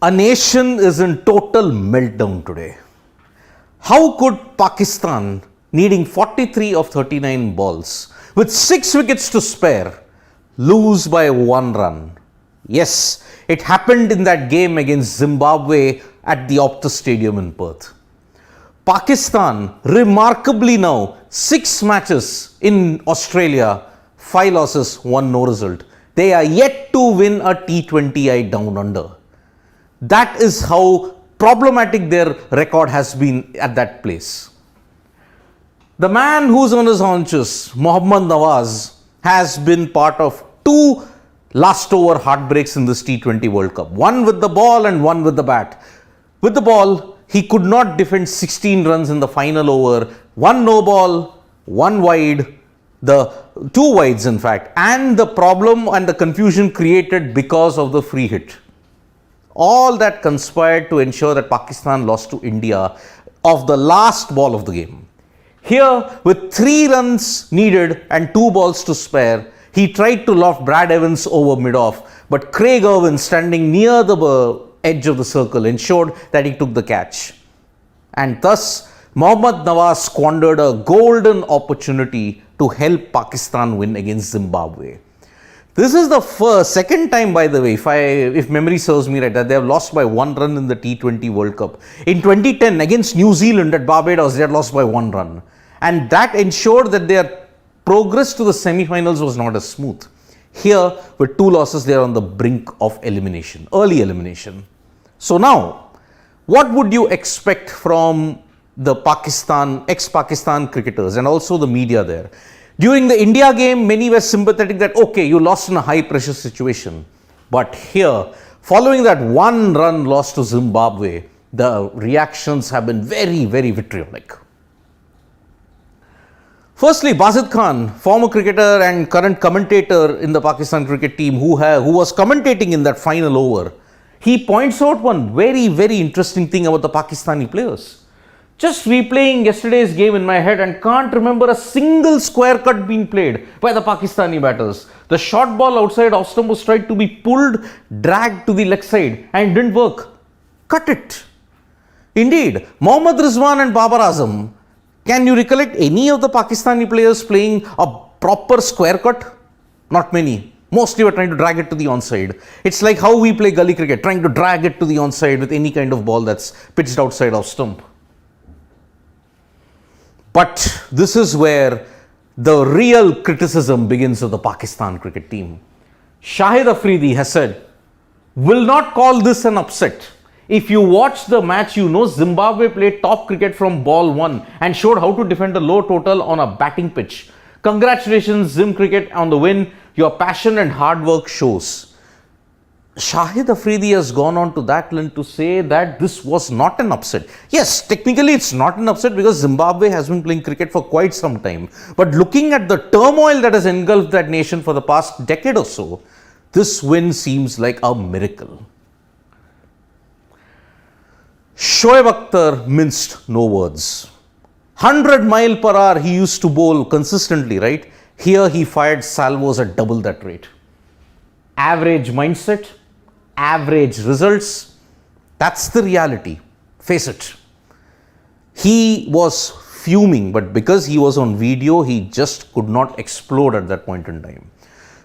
A nation is in total meltdown today. How could Pakistan, needing 43 of 39 balls, with 6 wickets to spare, lose by 1 run? Yes, it happened in that game against Zimbabwe at the Optus Stadium in Perth. Pakistan, remarkably now, 6 matches in Australia, 5 losses, 1 no result. They are yet to win a T20I down under. That is how problematic their record has been at that place. The man who's on his haunches, Mohammad Nawaz, has been part of 2 last over heartbreaks in this T20 World Cup. One with the ball and one with the bat. With the ball, he could not defend 16 runs in the final over. 1 no ball, 1 wide, the 2 wides in fact, and the problem and the confusion created because of the free hit. All that conspired to ensure that Pakistan lost to India of the last ball of the game. Here, with 3 runs needed and 2 balls to spare, he tried to loft Brad Evans over mid-off, but Craig Irwin, standing near the edge of the circle, ensured that he took the catch. And thus, Mohammad Nawaz squandered a golden opportunity to help Pakistan win against Zimbabwe. This is the second time, by the way, if memory serves me right, that they have lost by 1 run in the T20 World Cup. In 2010, against New Zealand at Barbados, they had lost by 1 run. And that ensured that their progress to the semi-finals was not as smooth. Here, with 2 losses, they are on the brink of elimination, early elimination. So now, what would you expect from the ex-Pakistan cricketers and also the media there? During the India game, many were sympathetic that, okay, you lost in a high-pressure situation. But here, following that 1 run loss to Zimbabwe, the reactions have been very, very vitriolic. Firstly, Bazid Khan, former cricketer and current commentator in the Pakistan cricket team who was commentating in that final over, he points out one very, very interesting thing about the Pakistani players. Just replaying yesterday's game in my head and can't remember a single square cut being played by the Pakistani batters. The short ball outside off stump was tried to be pulled, dragged to the leg side and didn't work. Cut it. Indeed, Mohammad Rizwan and Babar Azam, can you recollect any of the Pakistani players playing a proper square cut? Not many. Mostly were trying to drag it to the onside. It's like how we play gully cricket, trying to drag it to the onside with any kind of ball that's pitched outside off stump. But this is where the real criticism begins of the Pakistan cricket team. Shahid Afridi has said, will not call this an upset. If you watch the match, you know Zimbabwe played top cricket from ball 1 and showed how to defend a low total on a batting pitch. Congratulations, Zim Cricket, on the win. Your passion and hard work shows. Shahid Afridi has gone on to that length to say that this was not an upset. Yes, technically it's not an upset because Zimbabwe has been playing cricket for quite some time. But looking at the turmoil that has engulfed that nation for the past decade or so, this win seems like a miracle. Shoaib Akhtar minced no words. 100 mile per hour he used to bowl consistently, right? Here he fired salvos at double that rate. Average mindset, average results, that's the reality. Face it. He was fuming, but because he was on video, he just could not explode at that point in time.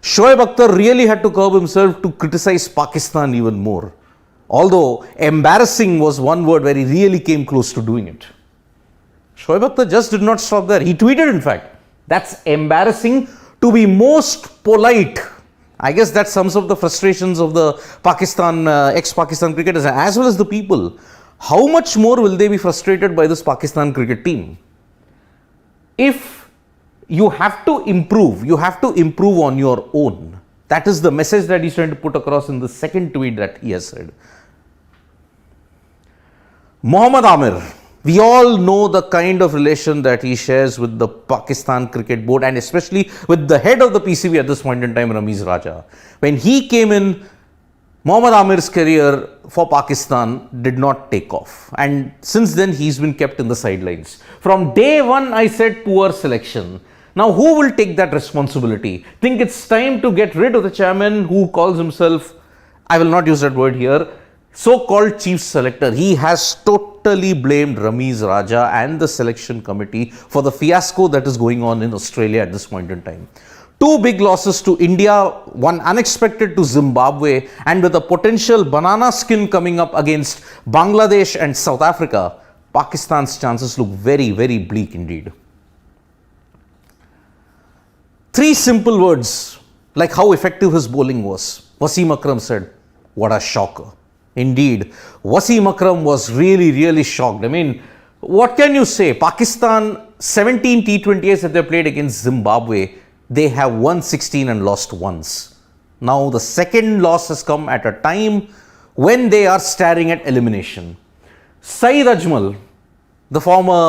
Shoaib Akhtar really had to curb himself to criticize Pakistan even more. Although embarrassing was one word where he really came close to doing it. Shoaib Akhtar just did not stop there. He tweeted, in fact, that's embarrassing to be most polite. I guess that sums up the frustrations of the ex-Pakistan cricketers as well as the people. How much more will they be frustrated by this Pakistan cricket team? If you have to improve on your own. That is the message that he's trying to put across in the second tweet that he has said. Mohammad Amir, we all know the kind of relation that he shares with the Pakistan Cricket Board and especially with the head of the PCB at this point in time, Ramiz Raja. When he came in, Mohammad Amir's career for Pakistan did not take off. And since then, he's been kept in the sidelines. From day one, I said poor selection. Now, who will take that responsibility? Think it's time to get rid of the chairman who calls himself, I will not use that word here, so-called chief selector, he has totally blamed Ramiz Raja and the selection committee for the fiasco that is going on in Australia at this point in time. Two big losses to India, one unexpected to Zimbabwe, and with a potential banana skin coming up against Bangladesh and South Africa, Pakistan's chances look very, very bleak indeed. Three simple words like how effective his bowling was. Wasim Akram said, "What a shocker." Indeed, Wasim Akram was really, really shocked. I mean, what can you say? Pakistan, 17 T20s that they played against Zimbabwe, they have won 16 and lost once. Now, the second loss has come at a time when they are staring at elimination. Saeed Ajmal, the former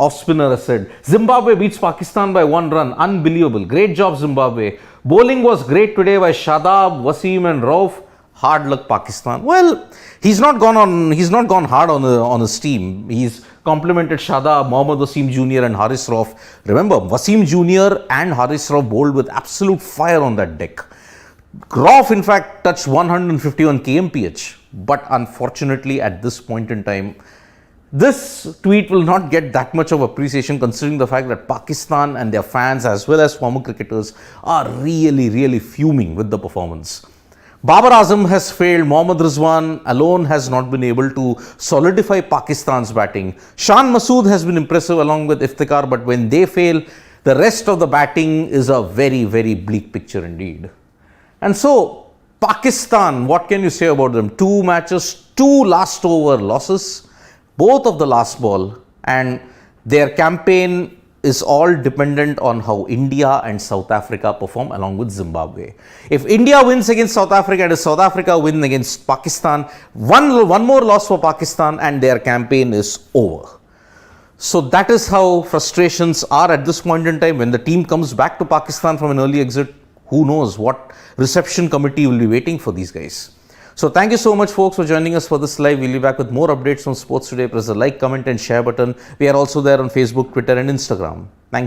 off-spinner, has said, Zimbabwe beats Pakistan by 1 run. Unbelievable. Great job, Zimbabwe. Bowling was great today by Shadab, Wasim and Rauf. Hard luck, Pakistan. Well, he's not gone hard on his team. He's complimented Shadab, Mohammad Wasim Jr. and Haris Rauf. Remember, Wasim Jr. and Haris Rauf bowled with absolute fire on that deck. Rauf, in fact, touched 151 kmph. But unfortunately, at this point in time, this tweet will not get that much of appreciation considering the fact that Pakistan and their fans as well as former cricketers are really, really fuming with the performance. Babar Azam has failed. Mohammad Rizwan alone has not been able to solidify Pakistan's batting. Shan Masood has been impressive along with Iftikhar, but when they fail, the rest of the batting is a very, very bleak picture indeed. And so, Pakistan, what can you say about them? 2 matches, 2 last over losses, both of the last ball, and their campaign is all dependent on how India and South Africa perform along with Zimbabwe. If India wins against South Africa and if South Africa win against Pakistan, one more loss for Pakistan and their campaign is over. So that is how frustrations are at this point in time. When the team comes back to Pakistan from an early exit, who knows what reception committee will be waiting for these guys. So thank you so much, folks, for joining us for this live. We'll be back with more updates from Sports Today. Press the like, comment and share button. We are also there on Facebook, Twitter and Instagram. Thank you.